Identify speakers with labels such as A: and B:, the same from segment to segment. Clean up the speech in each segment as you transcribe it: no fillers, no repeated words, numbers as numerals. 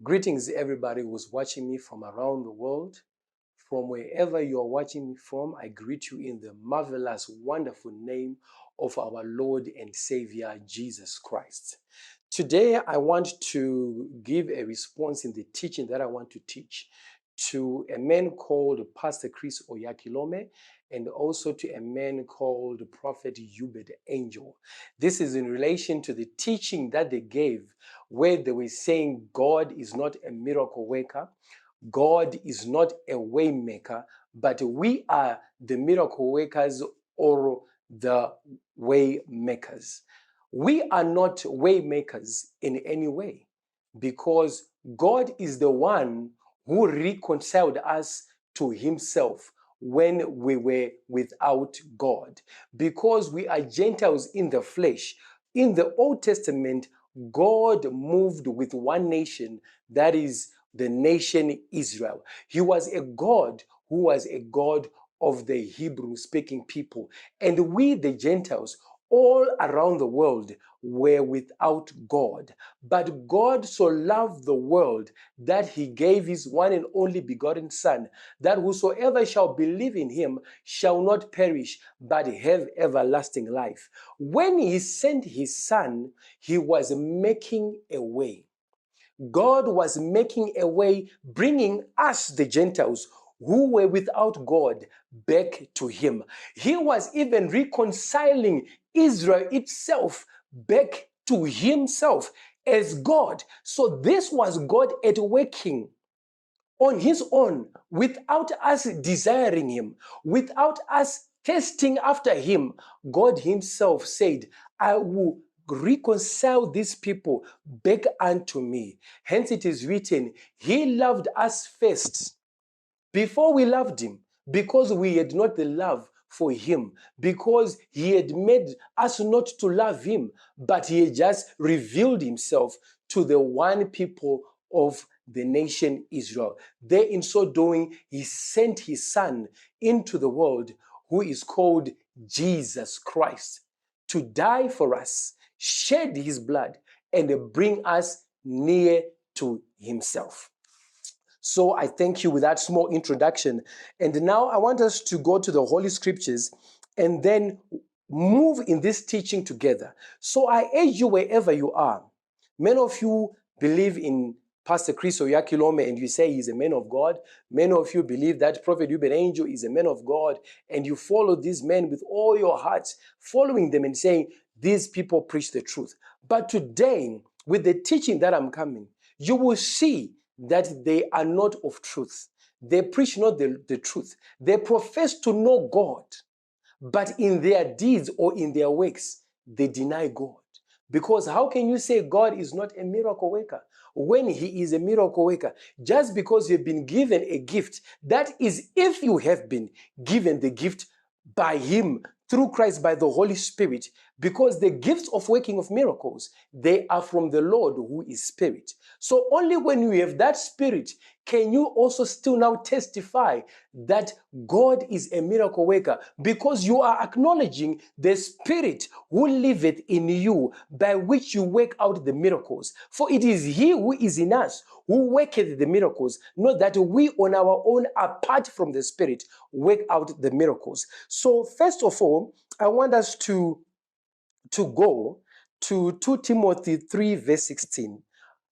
A: Greetings, everybody who's watching me from around the world. From wherever you're watching me from, I greet you in the marvelous, wonderful name of our Lord and Savior, Jesus Christ. Today, I want to give a response in the teaching that I want to teach to a man called Pastor Chris Oyakhilome and also to a man called Prophet Uebert Angel. This is in relation to the teaching that they gave where they were saying God is not a miracle worker, God is not a way maker, but we are the miracle workers or the way makers. We are not way makers in any way because God is the one who reconciled us to himself when we were without God. Because we are Gentiles in the flesh. In the Old Testament, God moved with one nation, that is the nation Israel. He was a God who was a God of the Hebrew-speaking people. And we, the Gentiles, all around the world were without God. But God so loved the world that he gave his one and only begotten Son, that whosoever shall believe in him shall not perish, but have everlasting life. When he sent his Son, he was making a way. God was making a way, bringing us, the Gentiles, who were without God, back to him. He was even reconciling Israel itself back to himself as God. So this was God at working on his own, without us desiring him, without us testing after him. God himself said, I will reconcile these people back unto me. Hence it is written, he loved us first before we loved him, because we had not the love for him, because he had made us not to love him, but he had just revealed himself to the one people of the nation Israel. There, in so doing, he sent his Son into the world, who is called Jesus Christ, to die for us, shed his blood, and bring us near to himself. So I thank you with that small introduction. And now I want us to go to the Holy Scriptures and then move in this teaching together. So I urge you, wherever you are, many of you believe in Pastor Chris Oyakhilome and you say he's a man of God. Many of you believe that Prophet Uebert Angel is a man of God, and you follow these men with all your hearts, following them and saying, these people preach the truth. But today, with the teaching that I'm coming, you will see that they are not of truth. They preach not the truth. They profess to know God, but in their deeds or in their works, they deny God. Because how can you say God is not a miracle worker when he is a miracle worker? Just because you've been given a gift, that is if you have been given the gift by him through Christ, by the Holy Spirit, because the gifts of working of miracles, they are from the Lord who is Spirit. So only when you have that Spirit can you also still now testify that God is a miracle worker, because you are acknowledging the Spirit who liveth in you, by which you work out the miracles. For it is he who is in us who worketh the miracles, not that we on our own, apart from the Spirit, work out the miracles. So first of all, I want us to go to 2 Timothy 3 verse 16.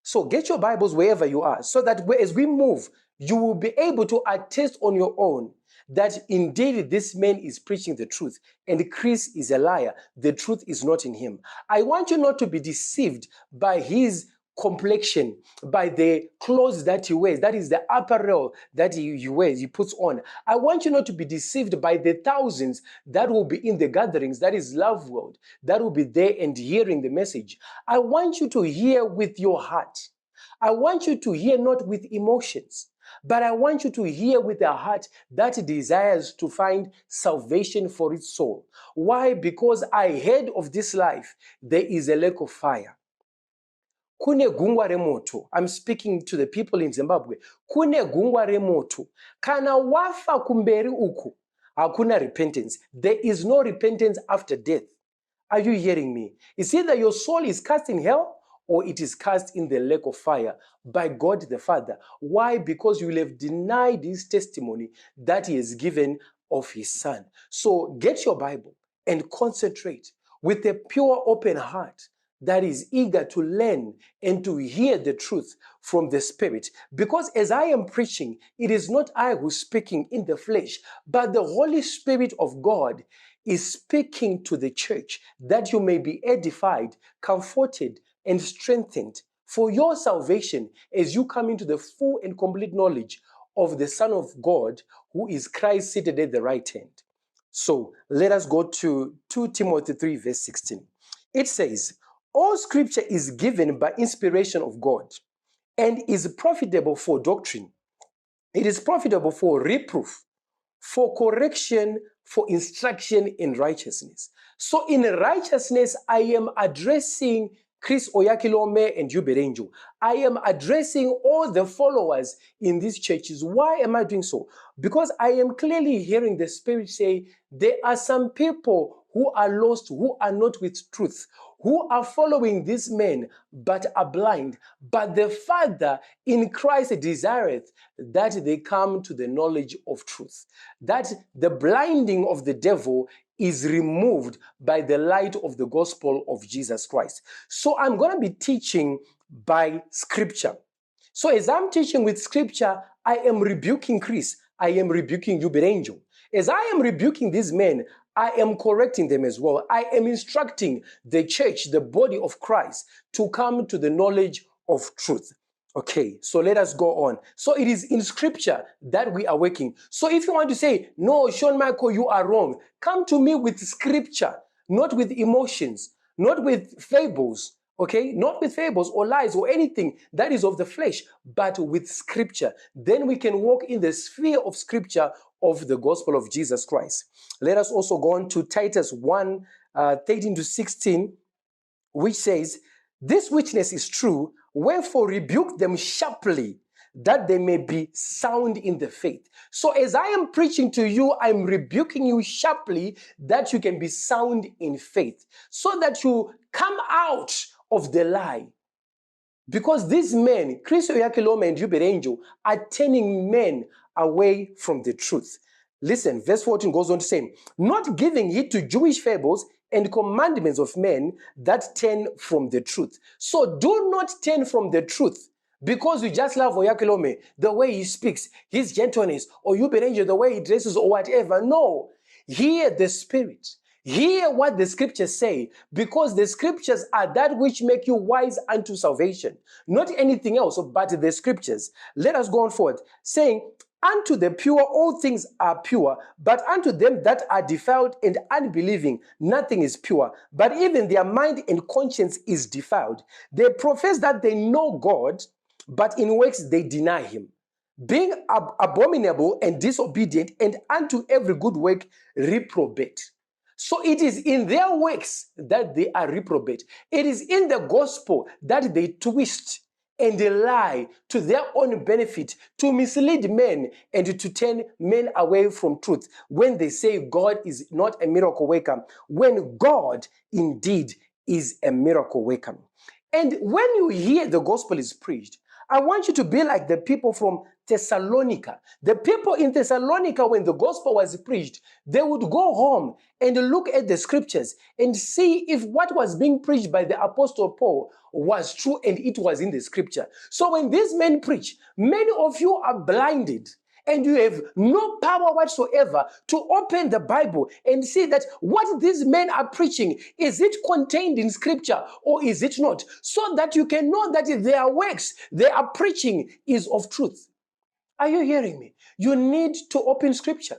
A: So get your Bibles wherever you are, so that as we move, you will be able to attest on your own that indeed this man is preaching the truth and Chris is a liar. The truth is not in him. I want you not to be deceived by his complexion, by the clothes that he wears, that is the apparel that he wears, he puts on. I want you not to be deceived by the thousands that will be in the gatherings, that is Love World, that will be there and hearing the message. I want you to hear with your heart. I want you to hear not with emotions, but I want you to hear with a heart that desires to find salvation for its soul. Why? Because ahead of this life, there is a lake of fire. Kune gungwa remoto. I'm speaking to the people in Zimbabwe. Kune gungwa remoto. Kana wafa kumberi uku, hakuna repentance. There is no repentance after death. Are you hearing me? It's either your soul is cast in hell or it is cast in the lake of fire by God the Father. Why? Because you will have denied his testimony that he has given of his Son. So get your Bible and concentrate with a pure, open heart that is eager to learn and to hear the truth from the Spirit. Because as I am preaching, it is not I who's speaking in the flesh, but the Holy Spirit of God is speaking to the church that you may be edified, comforted, and strengthened for your salvation as you come into the full and complete knowledge of the Son of God, who is Christ seated at the right hand. So let us go to 2 Timothy 3 verse 16. It says, all scripture is given by inspiration of God and is profitable for doctrine. It is profitable for reproof, for correction, for instruction in righteousness. So in righteousness, I am addressing Chris Oyakhilome and Uebert. I am addressing all the followers in these churches. Why am I doing so? Because I am clearly hearing the Spirit say, there are some people who are lost, who are not with truth, who are following these men, but are blind. But the Father in Christ desireth that they come to the knowledge of truth. That the blinding of the devil is removed by the light of the gospel of Jesus Christ. So I'm going to be teaching by scripture. So as I'm teaching with scripture, I am rebuking Chris. I am rebuking Uebert. As I am rebuking these men, I am correcting them as well. I am instructing the church, the body of Christ, to come to the knowledge of truth. Okay, so let us go on. So it is in scripture that we are working. So if you want to say, no, Sean Michael, you are wrong, come to me with scripture, not with emotions, not with fables, okay? Not with fables or lies or anything that is of the flesh, but with scripture. Then we can walk in the sphere of scripture of the gospel of Jesus Christ. Let us also go on to Titus 1, 13 to 16, which says, this witness is true, wherefore rebuke them sharply, that they may be sound in the faith. So as I am preaching to you, I'm rebuking you sharply that you can be sound in faith, so that you come out of the lie. Because these men, Chris Oyakhilome and Uebert, are turning men away from the truth. Listen, verse 14 goes on to say, not giving heed to Jewish fables and commandments of men that turn from the truth. So do not turn from the truth because you just love Oyakhilome, the way he speaks, his gentleness, or Uebert, the way he dresses, or whatever. No, hear the Spirit. Hear what the scriptures say, because the scriptures are that which make you wise unto salvation. Not anything else, but the scriptures. Let us go on forward, saying, unto the pure all things are pure, but unto them that are defiled and unbelieving nothing is pure, but even their mind and conscience is defiled. They profess that they know God, but in works they deny him, being abominable and disobedient, and unto every good work reprobate. So it is in their works that they are reprobate. It is in the gospel that they twist and they lie to their own benefit, to mislead men and to turn men away from truth when they say God is not a miracle worker, when God indeed is a miracle worker. And when you hear the gospel is preached, I want you to be like the people from Thessalonica. The people in Thessalonica, when the gospel was preached, they would go home and look at the scriptures and see if what was being preached by the apostle Paul was true and it was in the scripture. So when these men preach, many of you are blinded and you have no power whatsoever to open the Bible and see that what these men are preaching, is it contained in scripture or is it not? So that you can know that their works, they are preaching is of truth. Are you hearing me? You need to open scripture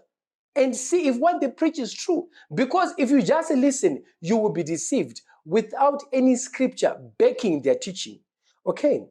A: and see if what they preach is true. Because if you just listen, you will be deceived without any scripture backing their teaching. Okay,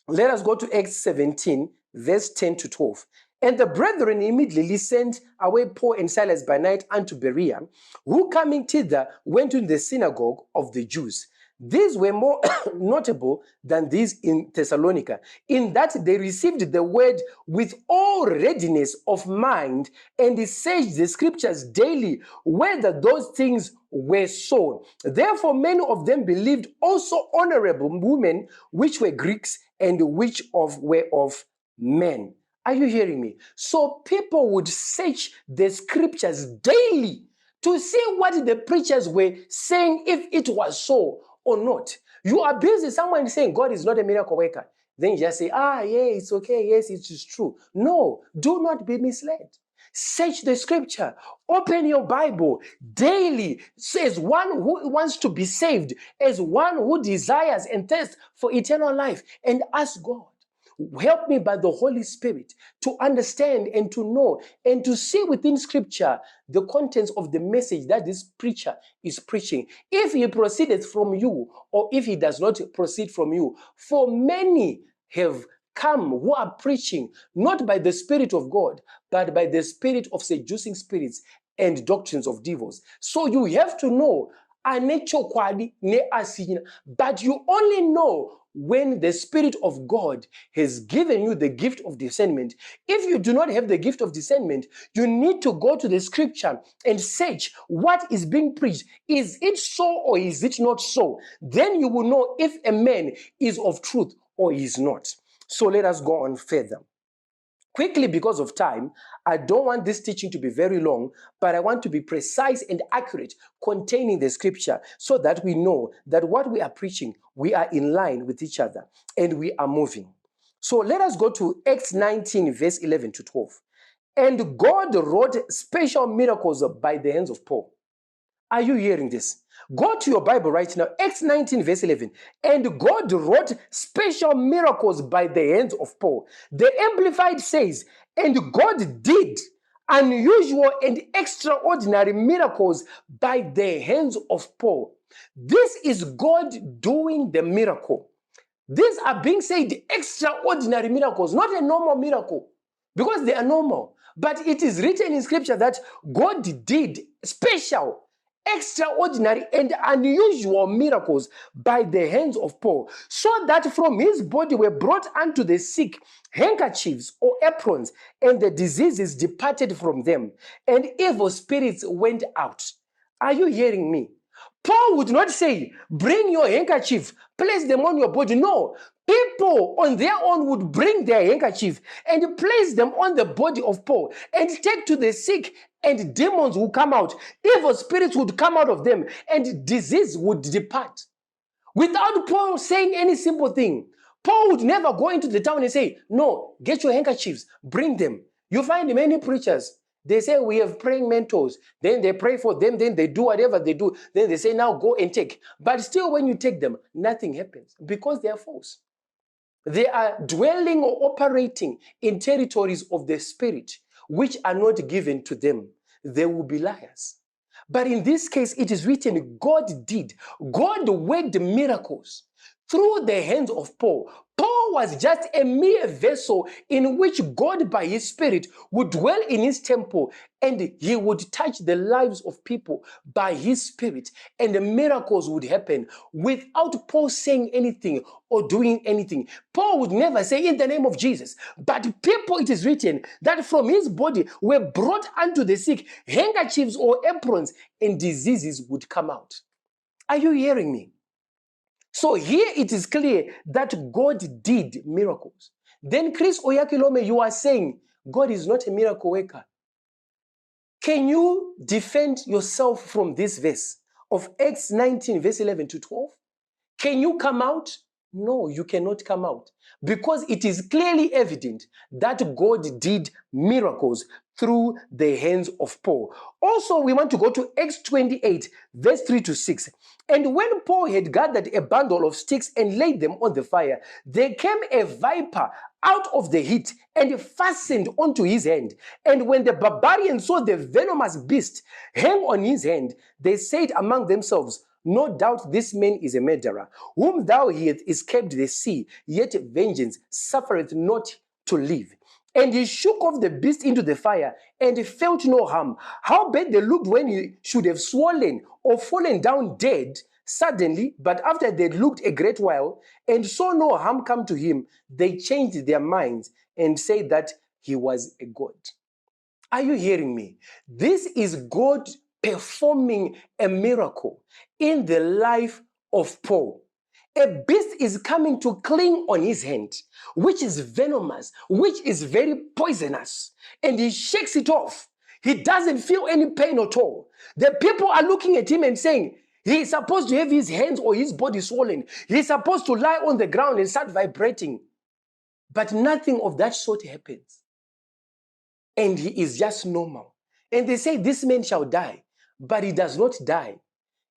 A: let us go to Acts 17, verse 10 to 12. And the brethren immediately sent away Paul and Silas by night unto Berea, who coming thither went to the synagogue of the Jews. These were more notable than these in Thessalonica, in that they received the word with all readiness of mind and searched the scriptures daily whether those things were so. Therefore, many of them believed, also honorable women, which were Greeks and which were of men. Are you hearing me? So people would search the scriptures daily to see what the preachers were saying, if it was so or not. You are busy, someone saying God is not a miracle worker. Then you just say, yeah, it's okay, yes, it is true. No, do not be misled. Search the scripture. Open your Bible daily as one who wants to be saved, as one who desires and thirsts for eternal life, and ask God, help me by the Holy Spirit to understand and to know and to see within scripture the contents of the message that this preacher is preaching. If he proceedeth from you or if he does not proceed from you, for many have come who are preaching not by the Spirit of God, but by the spirit of seducing spirits and doctrines of devils. So you have to know, but you only know when the Spirit of God has given you the gift of discernment. If you do not have the gift of discernment, you need to go to the scripture and search what is being preached. Is it so or is it not so? Then you will know if a man is of truth or is not. So let us go on further. Quickly, because of time, I don't want this teaching to be very long, but I want to be precise and accurate containing the scripture so that we know that what we are preaching, we are in line with each other and we are moving. So let us go to Acts 19, verse 11 to 12. And God wrought special miracles by the hands of Paul. Are you hearing this? Go to your Bible right now, Acts 19, verse 11. And God wrought special miracles by the hands of Paul. The Amplified says, and God did unusual and extraordinary miracles by the hands of Paul. This is God doing the miracle. These are being said extraordinary miracles, not a normal miracle, because they are normal. But it is written in scripture that God did special, extraordinary and unusual miracles by the hands of Paul, so that from his body were brought unto the sick handkerchiefs or aprons, and the diseases departed from them, and evil spirits went out. Are you hearing me? Paul would not say, bring your handkerchief, place them on your body. No, people on their own would bring their handkerchief and place them on the body of Paul and take to the sick, and demons would come out. Evil spirits would come out of them and disease would depart. Without Paul saying any simple thing, Paul would never go into the town and say, no, get your handkerchiefs, bring them. You find many preachers, they say we have praying mentors. Then they pray for them. Then they do whatever they do. Then they say, now go and take. But still, when you take them, nothing happens because they are false. They are dwelling or operating in territories of the spirit, which are not given to them. They will be liars. But in this case, it is written, God did. God worked miracles through the hands of Paul. Paul was just a mere vessel in which God by his Spirit would dwell in his temple, and he would touch the lives of people by his Spirit, and the miracles would happen without Paul saying anything or doing anything. Paul would never say in the name of Jesus, but people, it is written that from his body were brought unto the sick handkerchiefs or aprons, and diseases would come out. Are you hearing me? So here it is clear that God did miracles. Then Chris Oyakhilome, you are saying God is not a miracle worker. Can you defend yourself from this verse of Acts 19, verse 11 to 12? Can you come out? No, you cannot come out, because it is clearly evident that God did miracles through the hands of Paul. Also, we want to go to Acts 28, verse 3 to 6. And when Paul had gathered a bundle of sticks and laid them on the fire, there came a viper out of the heat and fastened onto his hand. And when the barbarians saw the venomous beast hang on his hand, they said among themselves, no doubt this man is a murderer, whom thou hast escaped the sea, yet vengeance suffereth not to live. And he shook off the beast into the fire, and he felt no harm. How bad they looked when he should have swollen or fallen down dead, Suddenly, but after they looked a great while and saw no harm come to him, they changed their minds and said that he was a god. Are you hearing me? This is God performing a miracle in the life of Paul. A beast is coming to cling on his hand, which is venomous, which is very poisonous, and he shakes it off. He doesn't feel any pain at all. The people are looking at him and saying, he is supposed to have his hands or his body swollen. He's supposed to lie on the ground and start vibrating. But nothing of that sort happens. And he is just normal. And they say, this man shall die, but he does not die.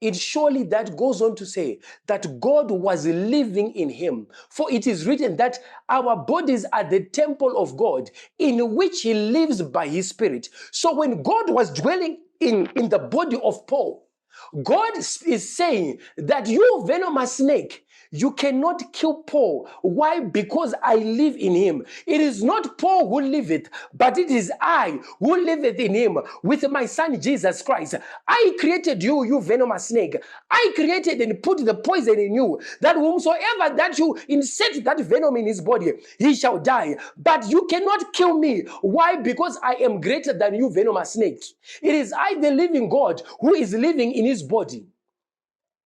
A: It surely that goes on to say that God was living in him. For it is written that our bodies are the temple of God, in which he lives by his spirit. So when God was dwelling in the body of Paul, God is saying that you venomous snake, you cannot kill Paul. Why? Because I live in him. It is not Paul who liveth, but it is I who liveth in him with my son Jesus Christ. I created you, you venomous snake. I created and put the poison in you, that whomsoever that you insert that venom in his body, he shall die. But you cannot kill me. Why? Because I am greater than you, venomous snake. It is I, the living God, who is living in his body.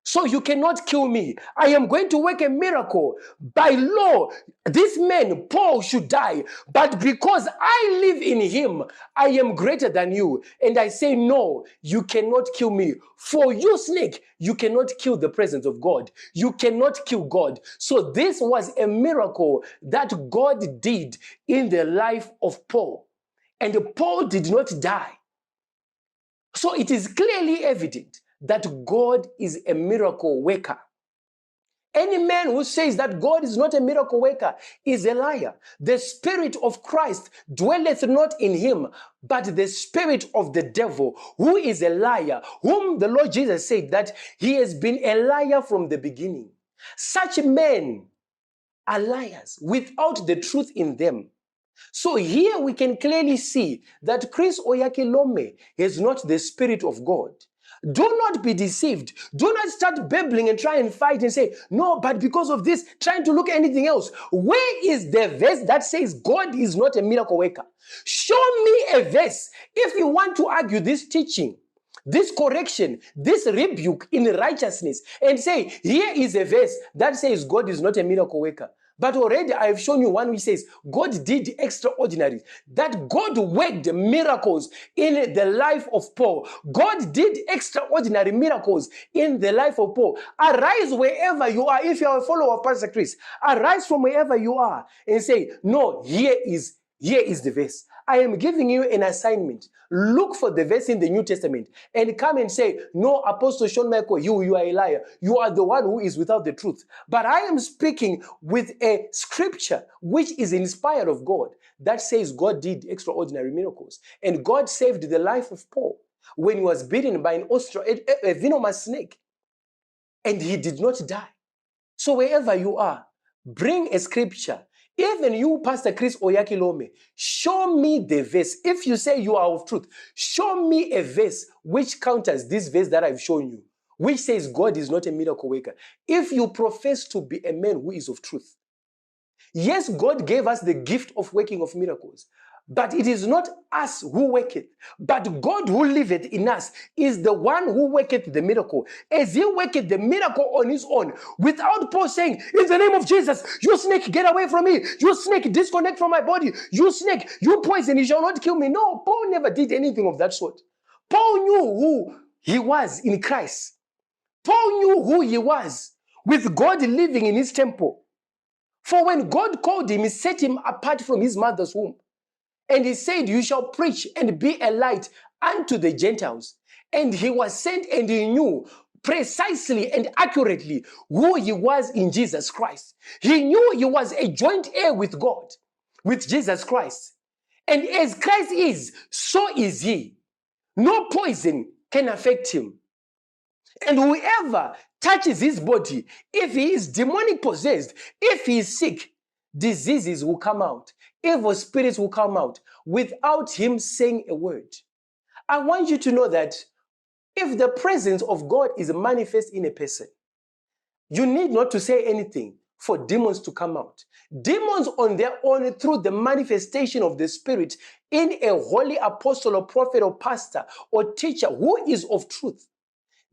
A: So you cannot kill me. I am going to work a miracle. By law, this man, Paul, should die. But because I live in him, I am greater than you. And I say, no, you cannot kill me. For you, snake, you cannot kill the presence of God. You cannot kill God. So this was a miracle that God did in the life of Paul. And Paul did not die. So it is clearly evident that God is a miracle worker. Any man who says that God is not a miracle worker is a liar. The Spirit of Christ dwelleth not in him, but the spirit of the devil, who is a liar, whom the Lord Jesus said that he has been a liar from the beginning. Such men are liars without the truth in them. So here we can clearly see that Chris Oyakhilome is not the Spirit of God. Do not be deceived. Do not start babbling and try and fight and say, no, but because of this, trying to look at anything else. Where is the verse that says God is not a miracle worker? Show me a verse. If you want to argue this teaching, this correction, this rebuke in righteousness, and say, here is a verse that says God is not a miracle worker. But already I have shown you one which says God did extraordinary, that God worked miracles in the life of Paul. God did extraordinary miracles in the life of Paul. Arise wherever you are. If you are a follower of Pastor Chris, arise from wherever you are and say, no, here is the verse. I am giving you an assignment. Look for the verse in the New Testament and come and say, no, Apostle Sean Michael, you are a liar. You are the one who is without the truth. But I am speaking with a scripture which is inspired of God that says God did extraordinary miracles. And God saved the life of Paul when he was bitten by a venomous snake. And he did not die. So wherever you are, bring a scripture. Even you, Pastor Chris Oyakhilome, show me the verse. If you say you are of truth, show me a verse which counters this verse that I've shown you, which says God is not a miracle worker. If you profess to be a man who is of truth, yes, God gave us the gift of working of miracles, but it is not us who work it, but God who liveth in us is the one who worketh the miracle. As he worketh the miracle on his own, without Paul saying, in the name of Jesus, you snake, get away from me. You snake, disconnect from my body. You snake, you poison, you shall not kill me. No, Paul never did anything of that sort. Paul knew who he was in Christ. Paul knew who he was with God living in his temple. For when God called him, he set him apart from his mother's womb. And he said, you shall preach and be a light unto the Gentiles. And he was sent and he knew precisely and accurately who he was in Jesus Christ. He knew he was a joint heir with God, with Jesus Christ. And as Christ is, so is he. No poison can affect him. And whoever touches his body, if he is demonic possessed, if he is sick, diseases will come out. Evil spirits will come out without him saying a word. I want you to know that if the presence of God is manifest in a person, You need not to say anything for demons to come out. Demons on their own, through the manifestation of the Spirit in a holy apostle or prophet or pastor or teacher who is of truth,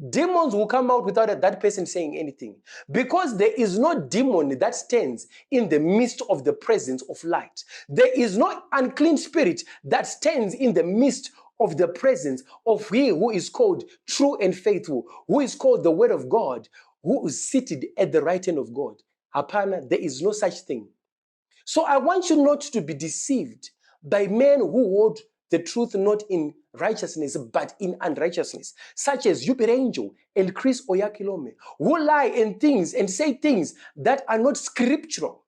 A: demons will come out without that person saying anything, because there is no demon that stands in the midst of the presence of light. There is no unclean spirit that stands in the midst of the presence of He who is called true and faithful, who is called the Word of God, who is seated at the right hand of God. Hapana, there is no such thing. So I want you not to be deceived by men who hold the truth not in righteousness but in unrighteousness, such as Uebert and Chris Oyakhilome, who lie in things and say things that are not scriptural.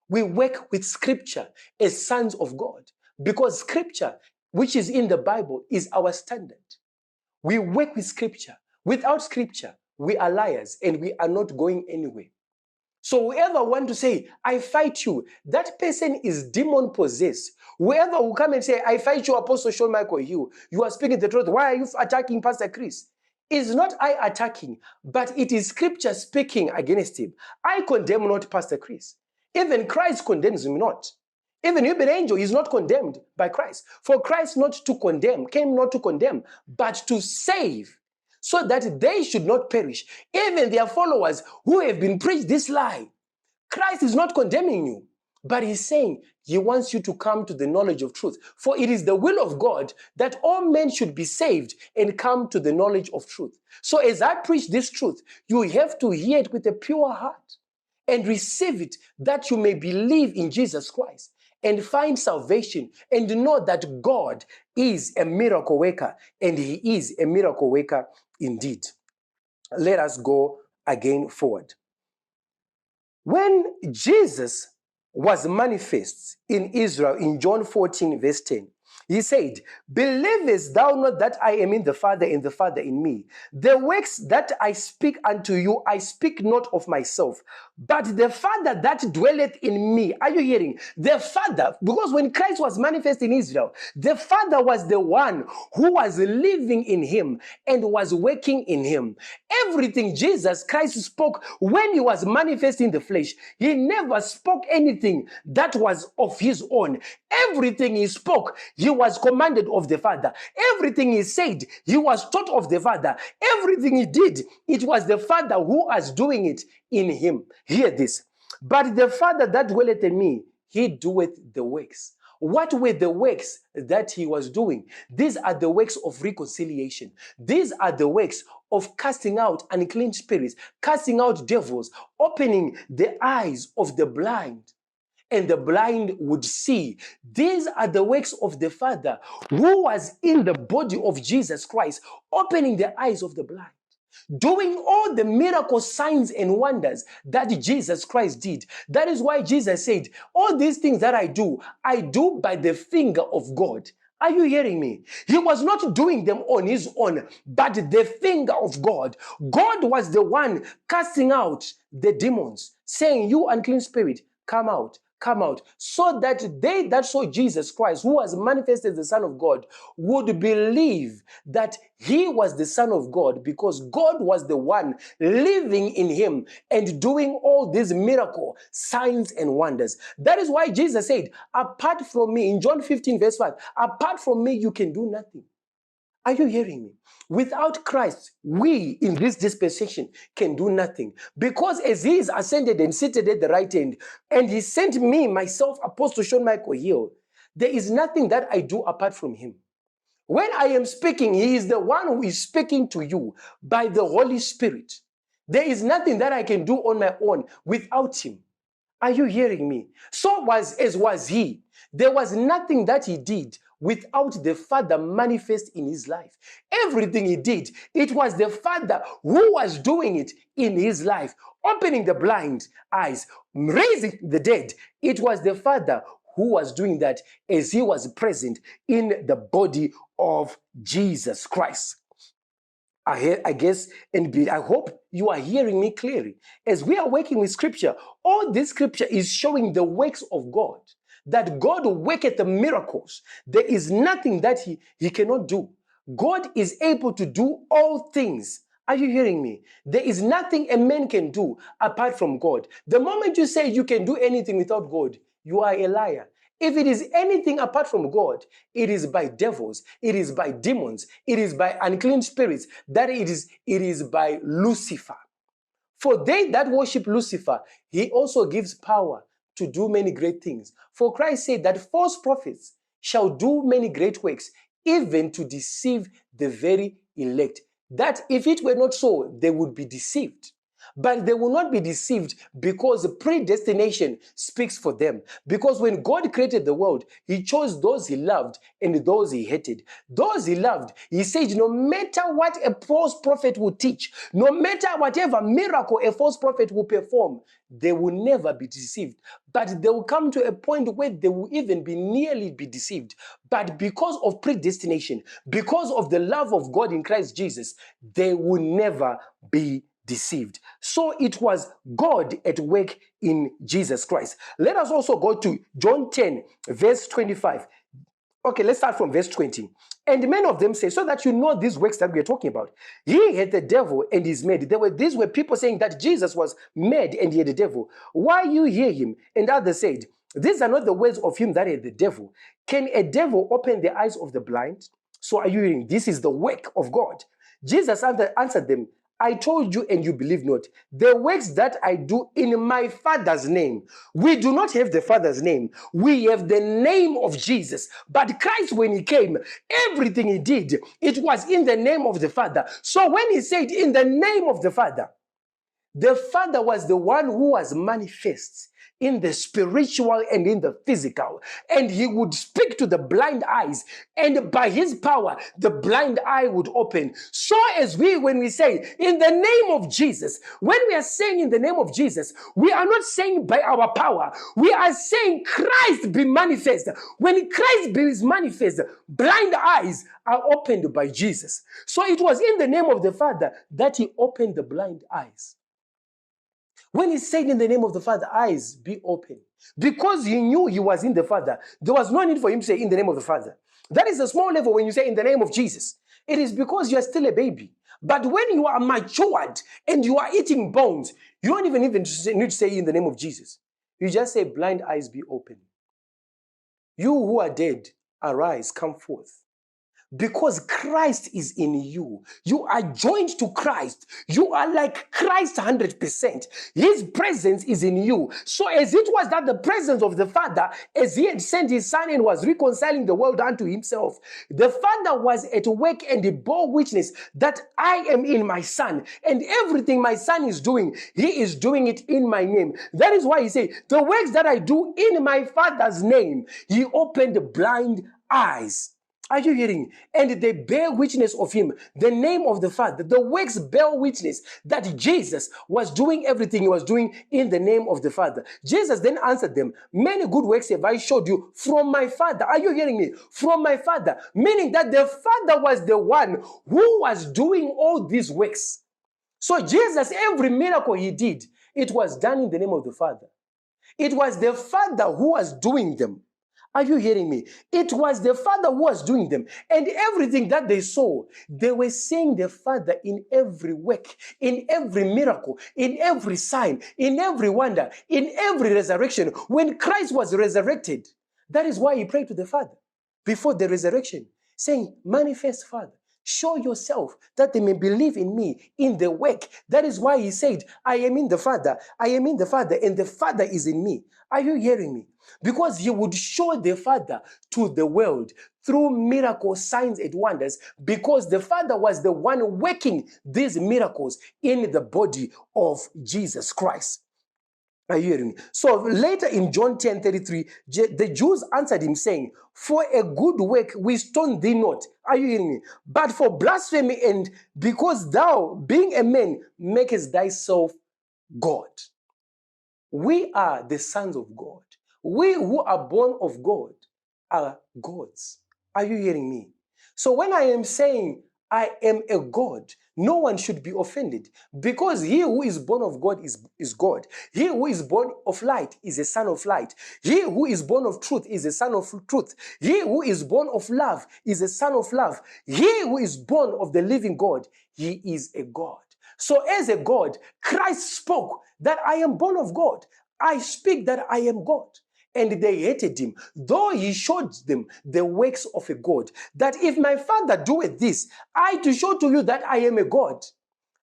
A: We work with scripture as sons of God, because scripture, which is in the Bible, is our standard. We work with scripture. Without scripture, we are liars and we are not going anywhere. So whoever want to say, I fight you, that person is demon possessed. Whoever will come and say, I fight you, Apostle Sean Michael Hill, you are speaking the truth. Why are you attacking Pastor Chris? It's not I attacking, but it is scripture speaking against him. I condemn not Pastor Chris. Even Christ condemns him not. Even Uebert is not condemned by Christ. For Christ not to condemn, came not to condemn, but to save, so that they should not perish. Even their followers who have been preached this lie, Christ is not condemning you, but He's saying He wants you to come to the knowledge of truth. For it is the will of God that all men should be saved and come to the knowledge of truth. So as I preach this truth, you have to hear it with a pure heart and receive it, that you may believe in Jesus Christ and find salvation and know that God is a miracle worker, and He is a miracle worker indeed. Let us go again forward. When Jesus was manifest in Israel in John 14 verse 10, He said, believest thou not that I am in the Father and the Father in me? The works that I speak unto you, I speak not of myself, but the Father that dwelleth in me. Are you hearing? The Father, because when Christ was manifest in Israel, the Father was the one who was living in Him and was working in Him. Everything Jesus Christ spoke when He was manifest in the flesh, He never spoke anything that was of His own. Everything He spoke, He was commanded of the Father. Everything He said, He was taught of the Father. Everything He did, it was the Father who was doing it in Him. Hear this. But the Father that dwelleth in me, He doeth the works. What were the works that He was doing? These are the works of reconciliation. These are the works of casting out unclean spirits, casting out devils, opening the eyes of the blind, and the blind would see. These are the works of the Father who was in the body of Jesus Christ, opening the eyes of the blind, doing all the miracle signs and wonders that Jesus Christ did. That is why Jesus said, all these things that I do by the finger of God. Are you hearing me? He was not doing them on His own, but the finger of God. God was the one casting out the demons, saying, you unclean spirit, come out. Come out, so that they that saw Jesus Christ, who was manifested as the Son of God, would believe that He was the Son of God, because God was the one living in Him and doing all these miracle signs and wonders. That is why Jesus said, apart from me, in John 15 verse 5, apart from me you can do nothing. Are you hearing me? Without Christ, we in this dispensation can do nothing. Because as He is ascended and seated at the right hand, and He sent me, myself, Apostle Sean Michael Hill, there is nothing that I do apart from Him. When I am speaking, He is the one who is speaking to you by the Holy Spirit. There is nothing that I can do on my own without Him. Are you hearing me? So was He. There was nothing that He did without the Father manifest in His life. Everything He did, it was the Father who was doing it in His life, opening the blind eyes, raising the dead. It was the Father who was doing that as He was present in the body of Jesus Christ. I guess, and I hope you are hearing me clearly. As we are working with Scripture, all this Scripture is showing the works of God, that God worketh the miracles. There is nothing that He cannot do. God is able to do all things Are you hearing me? There is nothing a man can do apart from God. The moment you say you can do anything without God, you are a liar. If it is anything apart from God, it is by devils, it is by demons, it is by unclean spirits, that it is by Lucifer. For they that worship Lucifer, he also gives power to do many great things. For Christ said that false prophets shall do many great works, even to deceive the very elect. That if it were not so, they would be deceived. But they will not be deceived because predestination speaks for them. Because when God created the world, he chose those he loved and those he hated. Those he loved, he said, no matter what a false prophet will teach, no matter whatever miracle a false prophet will perform, they will never be deceived. But they will come to a point where they will even be nearly be deceived. But because of predestination, because of the love of God in Christ Jesus, they will never be deceived. So it was God at work in Jesus Christ. Let us also go to John 10, verse 25. Okay, let's start from verse 20. And many of them say, so that you know these works that we are talking about. He had the devil and is made. These were people saying that Jesus was made and he had the devil. Why you hear him? And others said, these are not the words of him that had the devil. Can a devil open the eyes of the blind? So are you hearing? This is the work of God. Jesus answered them, I told you and you believe not. The works that I do in my Father's name. We do not have the Father's name. We have the name of Jesus. But Christ, when he came, everything he did, it was in the name of the Father. So when he said in the name of the Father was the one who was manifest in the spiritual and in the physical. And he would speak to the blind eyes, and by his power, the blind eye would open. So as when we say in the name of Jesus, when we are saying in the name of Jesus, we are not saying by our power. We are saying Christ be manifest. When Christ is manifest, blind eyes are opened by Jesus. So it was in the name of the Father that he opened the blind eyes. When he said in the name of the Father, eyes be open. Because he knew he was in the Father, there was no need for him to say in the name of the Father. That is a small level when you say in the name of Jesus. It is because you are still a baby. But when you are matured and you are eating bones, you don't even need to say in the name of Jesus. You just say blind eyes be open. You who are dead, arise, come forth. Because Christ is in you. You are joined to Christ. You are like Christ 100%. His presence is in you. So as it was that the presence of the Father, as he had sent his Son and was reconciling the world unto himself, the Father was at work and he bore witness that I am in my Son. And everything my Son is doing, he is doing it in my name. That is why he said, the works that I do in my Father's name, he opened blind eyes. Are you hearing? And they bear witness of him, the name of the Father. The works bear witness that Jesus was doing everything he was doing in the name of the Father. Jesus then answered them, many good works have I showed you from my Father. Are you hearing me? From my Father. Meaning that the Father was the one who was doing all these works. So Jesus, every miracle he did, it was done in the name of the Father. It was the Father who was doing them. Are you hearing me? It was the Father who was doing them. And everything that they saw, they were seeing the Father in every work, in every miracle, in every sign, in every wonder, in every resurrection. When Christ was resurrected, that is why he prayed to the Father before the resurrection, saying, manifest, Father. Show yourself that they may believe in me in the work. That is why he said, I am in the Father, I am in the Father, and the Father is in me. Are you hearing me? Because he would show the Father to the world through miracles, signs, and wonders, because the Father was the one working these miracles in the body of Jesus Christ. Are you hearing me? So later in John 10:33, the Jews answered him saying, for a good work we stone thee not. Are you hearing me? But for blasphemy, and because thou, being a man, makest thyself God. We are the sons of God. We who are born of God are gods. Are you hearing me? So when I am saying I am a God, no one should be offended, because he who is born of God is God. He who is born of light is a son of light. He who is born of truth is a son of truth. He who is born of love is a son of love. He who is born of the living God, he is a God. So as a God, Christ spoke that I am born of God. I speak that I am God. And they hated him, though he showed them the works of a God. That if my Father doeth this, I to show to you that I am a God.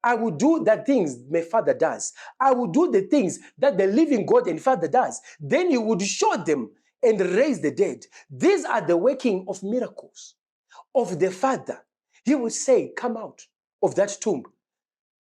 A: I will do the things my Father does. I will do the things that the living God and Father does. Then he would show them and raise the dead. These are the working of miracles of the Father. He would say, come out of that tomb.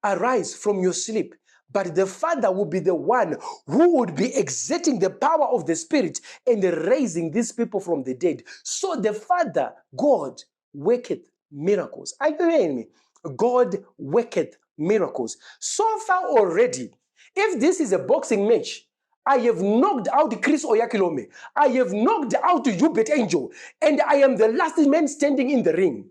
A: Arise from your sleep. But the Father will be the one who would be exerting the power of the Spirit and raising these people from the dead. So the Father, God, worketh miracles. Are you hearing me? God worketh miracles. So far already, if this is a boxing match, I have knocked out Chris Oyakhilome. I have knocked out Uebert Angel. And I am the last man standing in the ring.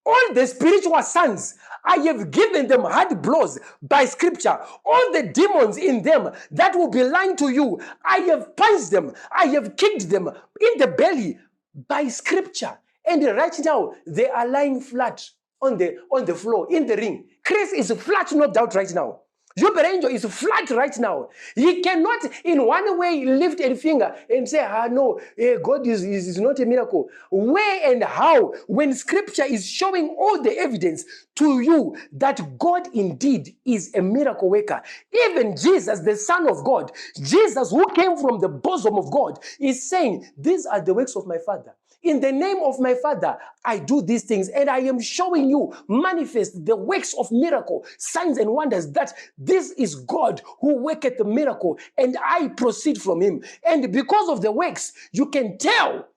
A: All the spiritual sons, I have given them hard blows by scripture. All the demons in them that will be lying to you, I have punched them. I have kicked them in the belly by scripture. And right now, they are lying flat on the floor in the ring. Chris is flat, no doubt right now. Uebert Angel is flat right now. He cannot in one way lift a finger and say, no, God is not a miracle. Where and how? When scripture is showing all the evidence to you that God indeed is a miracle worker. Even Jesus, the Son of God, Jesus who came from the bosom of God, is saying, these are the works of my Father. In the name of my Father, I do these things, and I am showing you manifest the works of miracle, signs and wonders, that this is God who worketh the miracle, and I proceed from him. And because of the works, you can tell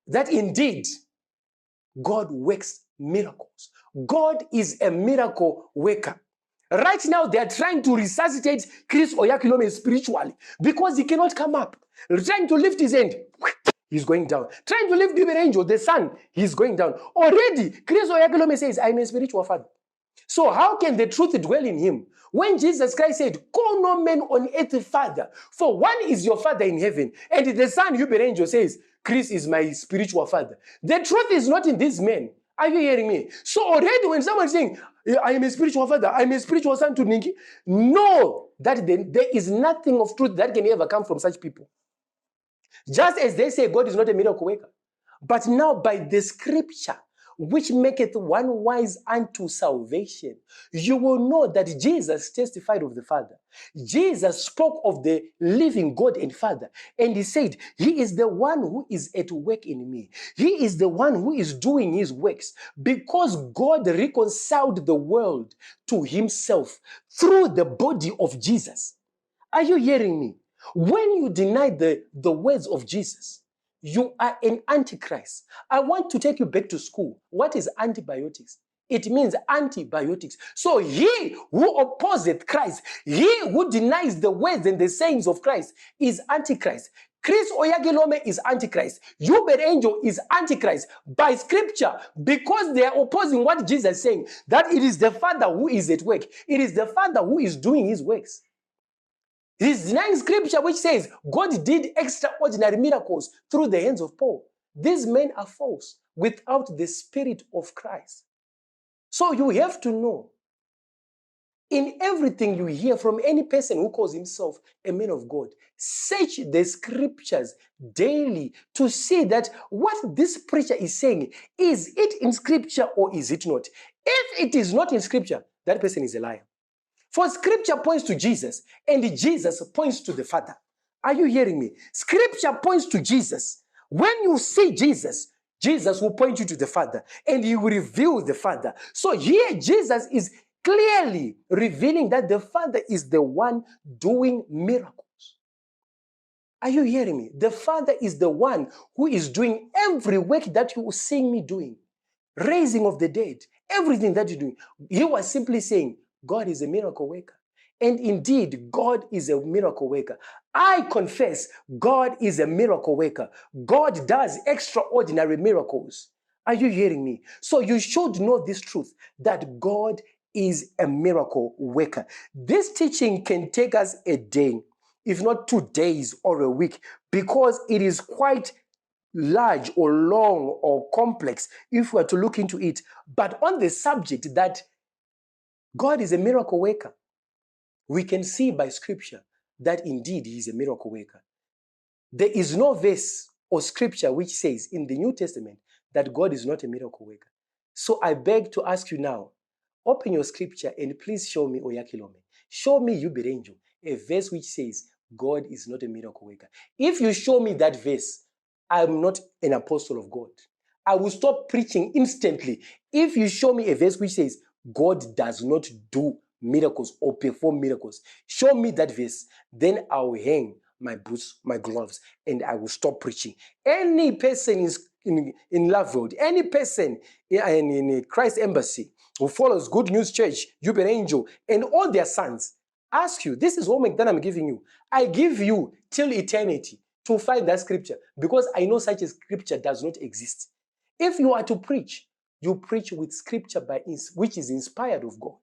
A: that indeed God works miracles. God is a miracle worker. Right now, they are trying to resuscitate Chris Oyakhilome spiritually because he cannot come up. They're trying to lift his hand. He's going down. Trying to lift Uebert Angel, the son, he's going down. Already, Chris Oyakhilome says, I'm a spiritual father. So how can the truth dwell in him? When Jesus Christ said, call no man on earth father, for one is your Father in heaven. And the son, Uebert Angel, says, Chris is my spiritual father. The truth is not in these men. Are you hearing me? So already when someone's saying, I am a spiritual father, I am a spiritual son to Ninki, know that there is nothing of truth that can ever come from such people. Just as they say God is not a miracle worker. But now by the scripture, which maketh one wise unto salvation, you will know that Jesus testified of the Father. Jesus spoke of the living God and Father. And he said, he is the one who is at work in me. He is the one who is doing his works, because God reconciled the world to himself through the body of Jesus. Are you hearing me? When you deny the words of Jesus, you are an antichrist. I want to take you back to school. What is antibiotics? It means antibiotics. So he who opposeth Christ, he who denies the words and the sayings of Christ is antichrist. Chris Oyakhilome is antichrist. Uebert Angel is antichrist by scripture, because they are opposing what Jesus is saying, that it is the Father who is at work. It is the Father who is doing his works. He's denying scripture which says God did extraordinary miracles through the hands of Paul. These men are false without the Spirit of Christ. So you have to know, in everything you hear from any person who calls himself a man of God, search the scriptures daily to see that what this preacher is saying, is it in scripture or is it not? If it is not in scripture, that person is a liar. For scripture points to Jesus, and Jesus points to the Father. Are you hearing me? Scripture points to Jesus. When you see Jesus, Jesus will point you to the Father, and he will reveal the Father. So here Jesus is clearly revealing that the Father is the one doing miracles. Are you hearing me? The Father is the one who is doing every work that you are seeing me doing. Raising of the dead, everything that you're doing. He was simply saying, God is a miracle worker. And indeed, God is a miracle worker. I confess, God is a miracle worker. God does extraordinary miracles. Are you hearing me? So you should know this truth, that God is a miracle worker. This teaching can take us a day, if not 2 days or a week, because it is quite large or long or complex if we are to look into it. But on the subject that God is a miracle worker, we can see by scripture that indeed he is a miracle worker. There is no verse or scripture which says in the New Testament that God is not a miracle worker. So I beg to ask you now, open your scripture and please show me Oyakhilome. Show me Uebert, a verse which says God is not a miracle worker. If you show me that verse, I'm not an apostle of God. I will stop preaching instantly. If you show me a verse which says God does not do miracles or perform miracles, show me that verse, then I will hang my boots, my gloves, and I will stop preaching. Any person in Love Road, any person in Christ Embassy who follows Good News Church, Uebert, and all their sons, ask you, this is homework that I'm giving you. I give you till eternity to find that scripture because I know such a scripture does not exist. If you are to preach, you preach with scripture which is inspired of God,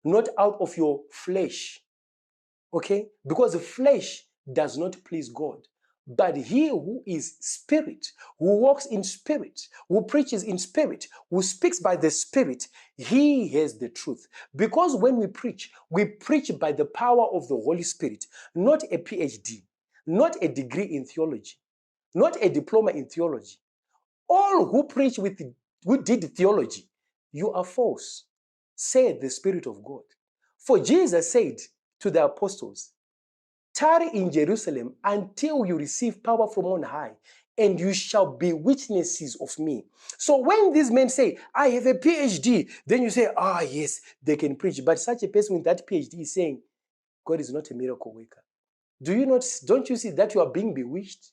A: not out of your flesh. Okay? Because the flesh does not please God. But he who is spirit, who walks in spirit, who preaches in spirit, who speaks by the spirit, he has the truth. Because when we preach by the power of the Holy Spirit, not a PhD, not a degree in theology, not a diploma in theology. All who preach who did theology, you are false, said the Spirit of God. For Jesus said to the apostles, tarry in Jerusalem until you receive power from on high, and you shall be witnesses of me. So when these men say, I have a PhD, then you say, yes, they can preach. But such a person with that PhD is saying, God is not a miracle worker. Don't you see that you are being bewitched?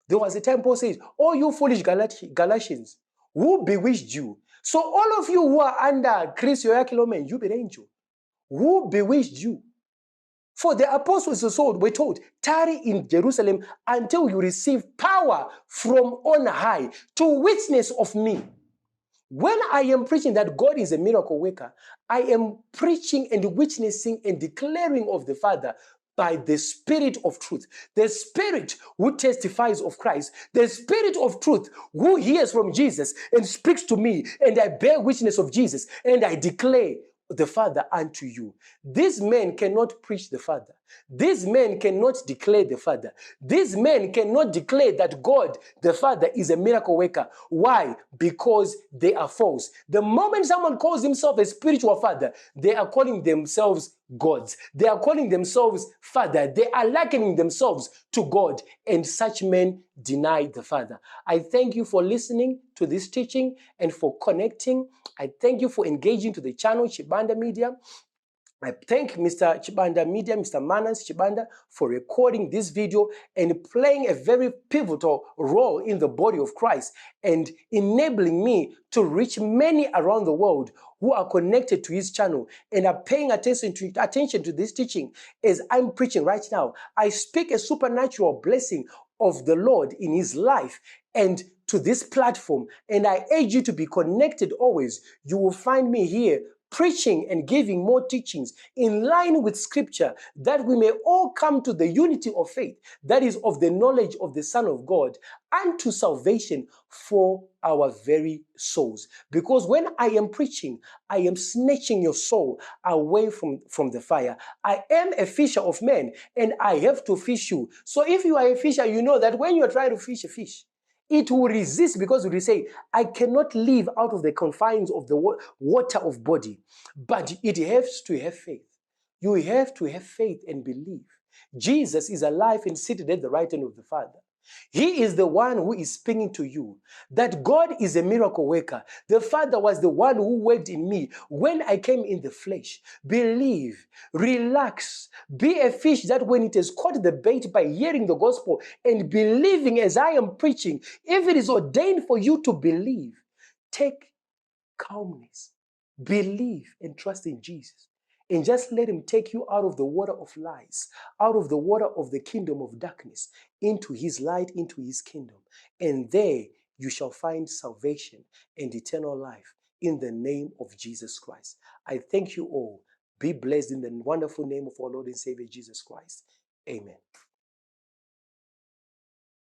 A: There was a time Paul says, oh, you foolish Galatians, who bewitched you? So all of you who are under Chris Oyakhilome and Uebert, who bewitched you? For the apostles were told, tarry in Jerusalem until you receive power from on high to witness of me. When I am preaching that God is a miracle worker, I am preaching and witnessing and declaring of the Father by the Spirit of truth. The Spirit who testifies of Christ. The Spirit of truth who hears from Jesus and speaks to me, and I bear witness of Jesus and I declare the Father unto you. These men cannot preach the Father. These men cannot declare the Father. These men cannot declare that God, the Father, is a miracle worker. Why? Because they are false. The moment someone calls himself a spiritual father, they are calling themselves gods. They are calling themselves Father. They are likening themselves to God, and such men deny the Father. I thank you for listening to this teaching and for connecting. I thank you for engaging to the channel Chibanda Media. I thank Mr. Chibanda Media, Mr. Manass Chibanda, for recording this video and playing a very pivotal role in the body of Christ and enabling me to reach many around the world who are connected to his channel and are paying attention to this teaching as I'm preaching right now. I speak a supernatural blessing of the Lord in his life and to this platform, and I urge you to be connected always. You will find me here preaching and giving more teachings in line with scripture, that we may all come to the unity of faith, that is of the knowledge of the Son of God, unto salvation for our very souls. Because when I am preaching, I am snatching your soul away from the fire. I am a fisher of men, and I have to fish you. So if you are a fisher, you know that when you are trying to fish a fish, it will resist, because it will say, I cannot live out of the confines of the water of body. But it has to have faith. You have to have faith and believe. Jesus is alive and seated at the right hand of the Father. He is the one who is speaking to you, that God is a miracle worker. The Father was the one who worked in me when I came in the flesh. Believe, relax, be a fish that when it has caught the bait by hearing the gospel and believing as I am preaching, if it is ordained for you to believe, take calmness, believe and trust in Jesus. And just let him take you out of the water of lies, out of the water of the kingdom of darkness, into his light, into his kingdom. And there you shall find salvation and eternal life in the name of Jesus Christ. I thank you all. Be blessed in the wonderful name of our Lord and Savior Jesus Christ. Amen.